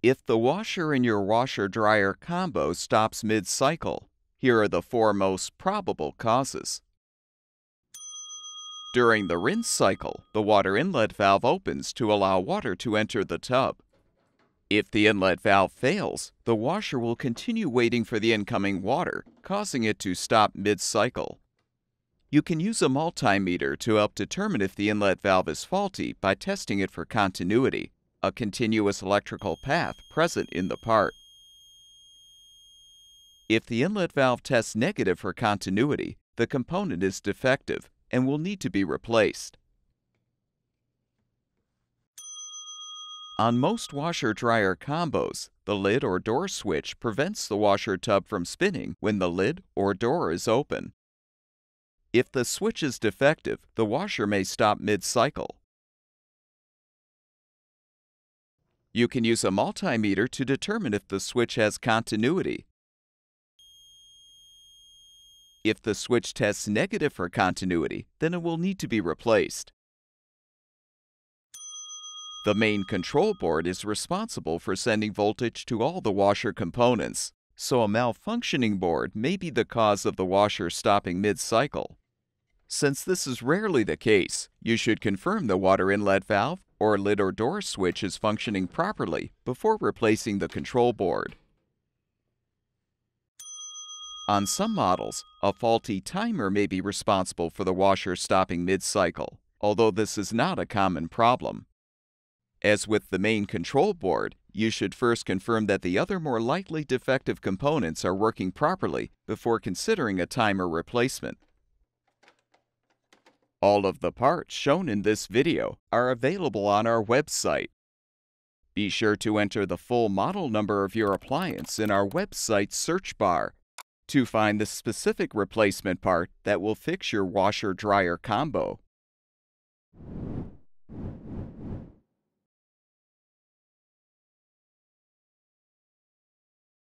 If the washer in your washer-dryer combo stops mid-cycle, here are the 4 most probable causes. During the rinse cycle, the water inlet valve opens to allow water to enter the tub. If the inlet valve fails, the washer will continue waiting for the incoming water, causing it to stop mid-cycle. You can use a multimeter to help determine if the inlet valve is faulty by testing it for continuity, a continuous electrical path present in the part. If the inlet valve tests negative for continuity, the component is defective and will need to be replaced. On most washer-dryer combos, the lid or door switch prevents the washer tub from spinning when the lid or door is open. If the switch is defective, the washer may stop mid-cycle. You can use a multimeter to determine if the switch has continuity. If the switch tests negative for continuity, then it will need to be replaced. The main control board is responsible for sending voltage to all the washer components, so a malfunctioning board may be the cause of the washer stopping mid-cycle. Since this is rarely the case, you should confirm the water inlet valve or lid or door switch is functioning properly before replacing the control board. On some models, a faulty timer may be responsible for the washer stopping mid-cycle, although this is not a common problem. As with the main control board, you should first confirm that the other more likely defective components are working properly before considering a timer replacement. All of the parts shown in this video are available on our website. Be sure to enter the full model number of your appliance in our website search bar to find the specific replacement part that will fix your washer-dryer combo.